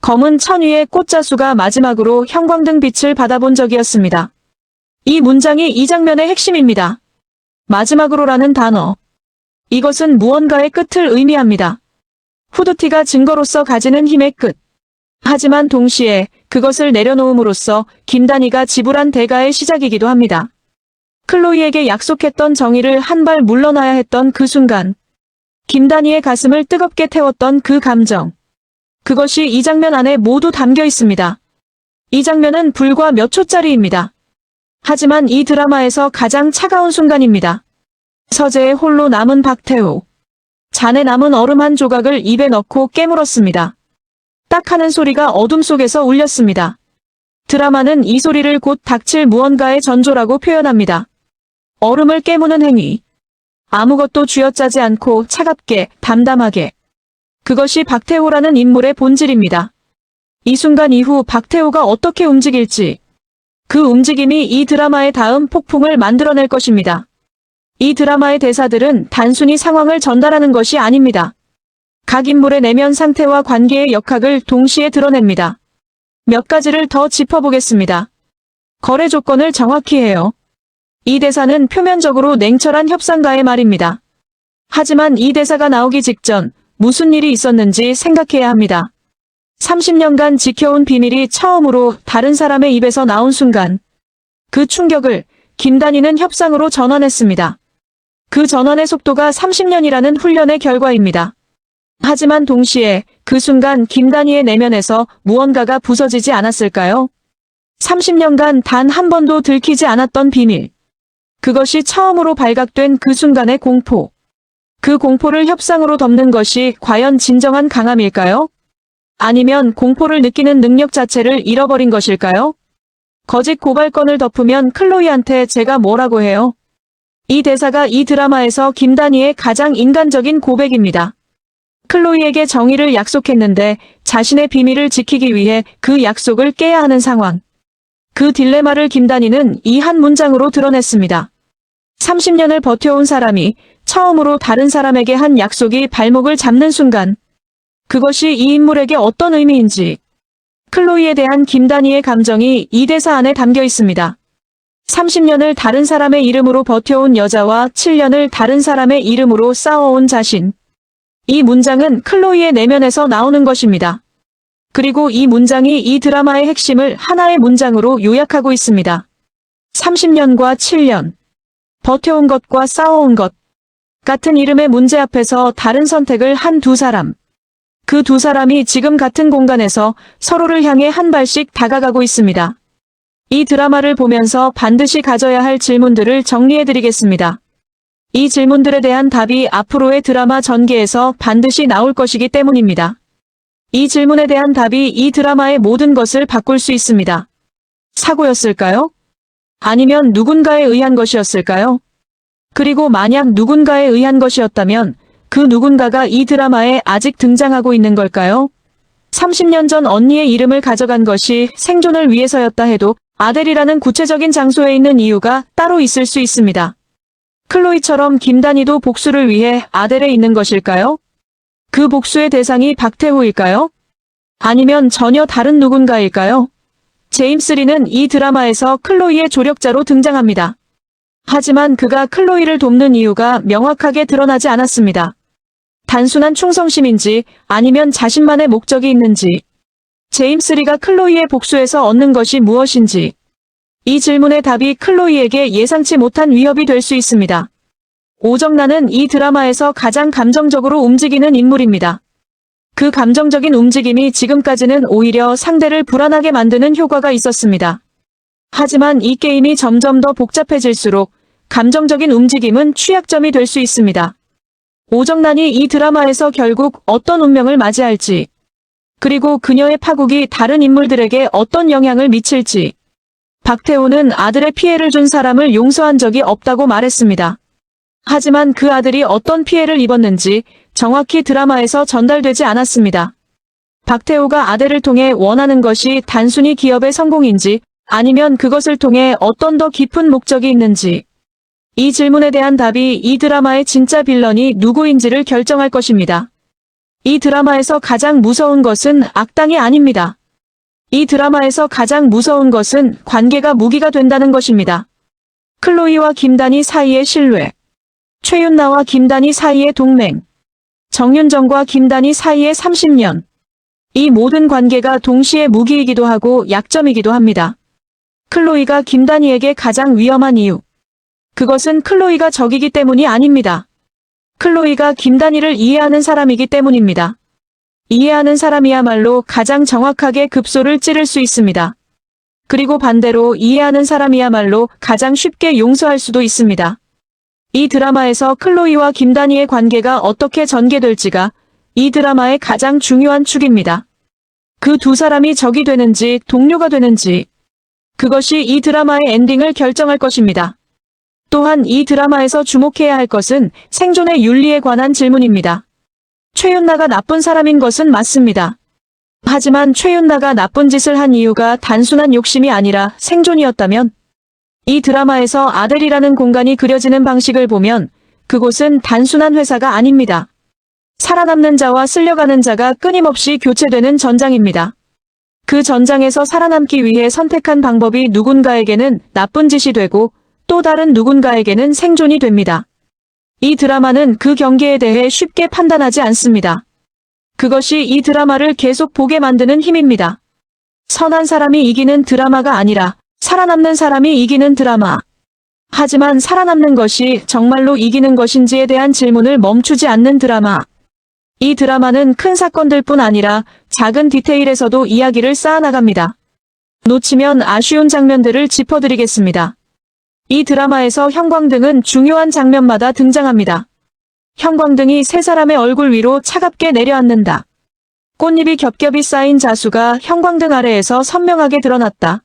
검은 천 위의 꽃자수가 마지막으로 형광등 빛을 받아본 적이었습니다. 이 문장이 이 장면의 핵심입니다. 마지막으로라는 단어. 이것은 무언가의 끝을 의미합니다. 후드티가 증거로서 가지는 힘의 끝. 하지만 동시에 그것을 내려놓음으로써 김단희가 지불한 대가의 시작이기도 합니다. 클로이에게 약속했던 정의를 한 발 물러나야 했던 그 순간. 김단희의 가슴을 뜨겁게 태웠던 그 감정. 그것이 이 장면 안에 모두 담겨 있습니다. 이 장면은 불과 몇 초짜리입니다. 하지만 이 드라마에서 가장 차가운 순간입니다. 서재에 홀로 남은 박태호. 잔에 남은 얼음 한 조각을 입에 넣고 깨물었습니다. 딱 하는 소리가 어둠 속에서 울렸습니다. 드라마는 이 소리를 곧 닥칠 무언가의 전조라고 표현합니다. 얼음을 깨무는 행위. 아무것도 쥐어짜지 않고 차갑게, 담담하게. 그것이 박태호라는 인물의 본질입니다. 이 순간 이후 박태호가 어떻게 움직일지, 그 움직임이 이 드라마의 다음 폭풍을 만들어낼 것입니다. 이 드라마의 대사들은 단순히 상황을 전달하는 것이 아닙니다. 각 인물의 내면 상태와 관계의 역학을 동시에 드러냅니다. 몇 가지를 더 짚어보겠습니다. 거래 조건을 정확히 해요. 이 대사는 표면적으로 냉철한 협상가의 말입니다. 하지만 이 대사가 나오기 직전 무슨 일이 있었는지 생각해야 합니다. 30년간 지켜온 비밀이 처음으로 다른 사람의 입에서 나온 순간, 그 충격을 김단희는 협상으로 전환했습니다. 그 전환의 속도가 30년이라는 훈련의 결과입니다. 하지만 동시에 그 순간 김단희의 내면에서 무언가가 부서지지 않았을까요? 30년간 단 한 번도 들키지 않았던 비밀. 그것이 처음으로 발각된 그 순간의 공포. 그 공포를 협상으로 덮는 것이 과연 진정한 강함일까요? 아니면 공포를 느끼는 능력 자체를 잃어버린 것일까요? 거짓 고발건을 덮으면 클로이한테 제가 뭐라고 해요? 이 대사가 이 드라마에서 김단희의 가장 인간적인 고백입니다. 클로이에게 정의를 약속했는데 자신의 비밀을 지키기 위해 그 약속을 깨야 하는 상황. 그 딜레마를 김단희는 이 한 문장으로 드러냈습니다. 30년을 버텨온 사람이 처음으로 다른 사람에게 한 약속이 발목을 잡는 순간, 그것이 이 인물에게 어떤 의미인지, 클로이에 대한 김단희의 감정이 이 대사 안에 담겨 있습니다. 30년을 다른 사람의 이름으로 버텨온 여자와 7년을 다른 사람의 이름으로 싸워온 자신. 이 문장은 클로이의 내면에서 나오는 것입니다. 그리고 이 문장이 이 드라마의 핵심을 하나의 문장으로 요약하고 있습니다. 30년과 7년. 버텨온 것과 싸워온 것. 같은 이름의 문제 앞에서 다른 선택을 한 두 사람. 그 두 사람이 지금 같은 공간에서 서로를 향해 한 발씩 다가가고 있습니다. 이 드라마를 보면서 반드시 가져야 할 질문들을 정리해드리겠습니다. 이 질문들에 대한 답이 앞으로의 드라마 전개에서 반드시 나올 것이기 때문입니다. 이 질문에 대한 답이 이 드라마의 모든 것을 바꿀 수 있습니다. 사고였을까요? 아니면 누군가에 의한 것이었을까요? 그리고 만약 누군가에 의한 것이었다면 그 누군가가 이 드라마에 아직 등장하고 있는 걸까요? 30년 전 언니의 이름을 가져간 것이 생존을 위해서였다 해도 아델이라는 구체적인 장소에 있는 이유가 따로 있을 수 있습니다. 클로이처럼 김단희도 복수를 위해 아델에 있는 것일까요? 그 복수의 대상이 박태호일까요? 아니면 전혀 다른 누군가일까요? 제임스 리는 이 드라마에서 클로이의 조력자로 등장합니다. 하지만 그가 클로이를 돕는 이유가 명확하게 드러나지 않았습니다. 단순한 충성심인지 아니면 자신만의 목적이 있는지, 제임스 리가 클로이의 복수에서 얻는 것이 무엇인지, 이 질문의 답이 클로이에게 예상치 못한 위협이 될 수 있습니다. 오정란은 이 드라마에서 가장 감정적으로 움직이는 인물입니다. 그 감정적인 움직임이 지금까지는 오히려 상대를 불안하게 만드는 효과가 있었습니다. 하지만 이 게임이 점점 더 복잡해질수록 감정적인 움직임은 취약점이 될 수 있습니다. 오정란이 이 드라마에서 결국 어떤 운명을 맞이할지, 그리고 그녀의 파국이 다른 인물들에게 어떤 영향을 미칠지. 박태호는 아들의 피해를 준 사람을 용서한 적이 없다고 말했습니다. 하지만 그 아들이 어떤 피해를 입었는지 정확히 드라마에서 전달되지 않았습니다. 박태호가 아들을 통해 원하는 것이 단순히 기업의 성공인지 아니면 그것을 통해 어떤 더 깊은 목적이 있는지. 이 질문에 대한 답이 이 드라마의 진짜 빌런이 누구인지를 결정할 것입니다. 이 드라마에서 가장 무서운 것은 악당이 아닙니다. 이 드라마에서 가장 무서운 것은 관계가 무기가 된다는 것입니다. 클로이와 김단희 사이의 신뢰, 최윤나와 김단희 사이의 동맹, 정윤정과 김단희 사이의 30년. 이 모든 관계가 동시에 무기이기도 하고 약점이기도 합니다. 클로이가 김단희에게 가장 위험한 이유. 그것은 클로이가 적이기 때문이 아닙니다. 클로이가 김단희를 이해하는 사람이기 때문입니다. 이해하는 사람이야말로 가장 정확하게 급소를 찌를 수 있습니다. 그리고 반대로 이해하는 사람이야말로 가장 쉽게 용서할 수도 있습니다. 이 드라마에서 클로이와 김단희의 관계가 어떻게 전개될지가 이 드라마의 가장 중요한 축입니다. 그 두 사람이 적이 되는지 동료가 되는지, 그것이 이 드라마의 엔딩을 결정할 것입니다. 또한 이 드라마에서 주목해야 할 것은 생존의 윤리에 관한 질문입니다. 최윤나가 나쁜 사람인 것은 맞습니다. 하지만 최윤나가 나쁜 짓을 한 이유가 단순한 욕심이 아니라 생존이었다면, 이 드라마에서 아델이라는 공간이 그려지는 방식을 보면 그곳은 단순한 회사가 아닙니다. 살아남는 자와 쓸려가는 자가 끊임없이 교체되는 전장입니다. 그 전장에서 살아남기 위해 선택한 방법이 누군가에게는 나쁜 짓이 되고 또 다른 누군가에게는 생존이 됩니다. 이 드라마는 그 경계에 대해 쉽게 판단하지 않습니다. 그것이 이 드라마를 계속 보게 만드는 힘입니다. 선한 사람이 이기는 드라마가 아니라 살아남는 사람이 이기는 드라마. 하지만 살아남는 것이 정말로 이기는 것인지에 대한 질문을 멈추지 않는 드라마. 이 드라마는 큰 사건들뿐 아니라 작은 디테일에서도 이야기를 쌓아나갑니다. 놓치면 아쉬운 장면들을 짚어드리겠습니다. 이 드라마에서 형광등은 중요한 장면마다 등장합니다. 형광등이 세 사람의 얼굴 위로 차갑게 내려앉는다. 꽃잎이 겹겹이 쌓인 자수가 형광등 아래에서 선명하게 드러났다.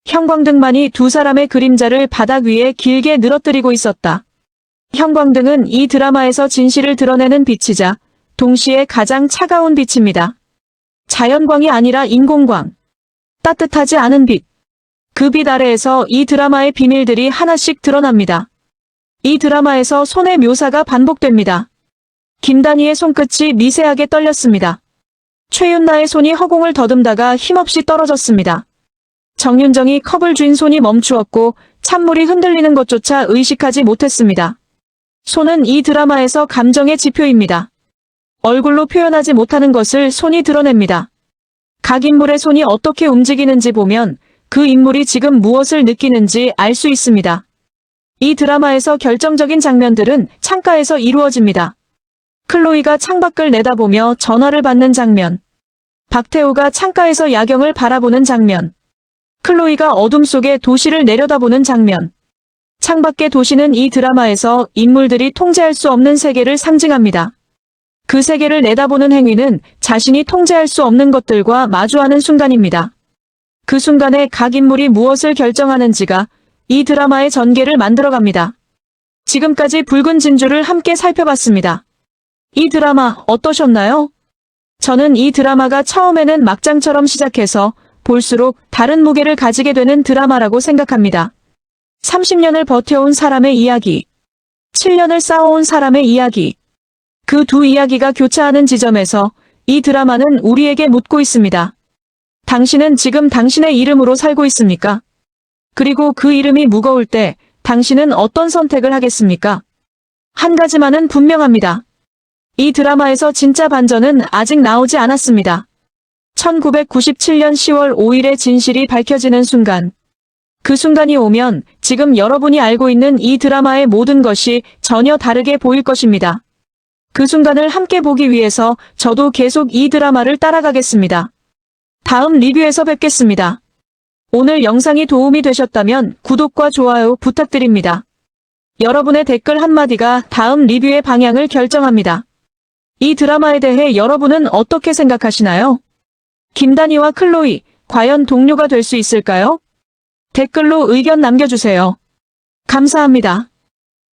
형광등만이 두 사람의 그림자를 바닥 위에 길게 늘어뜨리고 있었다. 형광등은 이 드라마에서 진실을 드러내는 빛이자 동시에 가장 차가운 빛입니다. 자연광이 아니라 인공광. 따뜻하지 않은 빛. 그 빛 아래에서 이 드라마의 비밀들이 하나씩 드러납니다. 이 드라마에서 손의 묘사가 반복됩니다. 김단희의 손끝이 미세하게 떨렸습니다. 최윤나의 손이 허공을 더듬다가 힘없이 떨어졌습니다. 정윤정이 컵을 쥔 손이 멈추었고 찬물이 흔들리는 것조차 의식하지 못했습니다. 손은 이 드라마에서 감정의 지표입니다. 얼굴로 표현하지 못하는 것을 손이 드러냅니다. 각 인물의 손이 어떻게 움직이는지 보면 그 인물이 지금 무엇을 느끼는지 알 수 있습니다. 이 드라마에서 결정적인 장면들은 창가에서 이루어집니다. 클로이가 창밖을 내다보며 전화를 받는 장면. 박태호가 창가에서 야경을 바라보는 장면. 클로이가 어둠 속에 도시를 내려다보는 장면. 창밖의 도시는 이 드라마에서 인물들이 통제할 수 없는 세계를 상징합니다. 그 세계를 내다보는 행위는 자신이 통제할 수 없는 것들과 마주하는 순간입니다. 그 순간에 각 인물이 무엇을 결정하는지가 이 드라마의 전개를 만들어갑니다. 지금까지 붉은 진주를 함께 살펴봤습니다. 이 드라마 어떠셨나요? 저는 이 드라마가 처음에는 막장처럼 시작해서 볼수록 다른 무게를 가지게 되는 드라마라고 생각합니다. 30년을 버텨온 사람의 이야기, 7년을 쌓아온 사람의 이야기, 그 두 이야기가 교차하는 지점에서 이 드라마는 우리에게 묻고 있습니다. 당신은 지금 당신의 이름으로 살고 있습니까? 그리고 그 이름이 무거울 때 당신은 어떤 선택을 하겠습니까? 한 가지만은 분명합니다. 이 드라마에서 진짜 반전은 아직 나오지 않았습니다. 1997년 10월 5일의 진실이 밝혀지는 순간. 그 순간이 오면 지금 여러분이 알고 있는 이 드라마의 모든 것이 전혀 다르게 보일 것입니다. 그 순간을 함께 보기 위해서 저도 계속 이 드라마를 따라가겠습니다. 다음 리뷰에서 뵙겠습니다. 오늘 영상이 도움이 되셨다면 구독과 좋아요 부탁드립니다. 여러분의 댓글 한마디가 다음 리뷰의 방향을 결정합니다. 이 드라마에 대해 여러분은 어떻게 생각하시나요? 김단희와 클로이, 과연 동료가 될 수 있을까요? 댓글로 의견 남겨주세요. 감사합니다.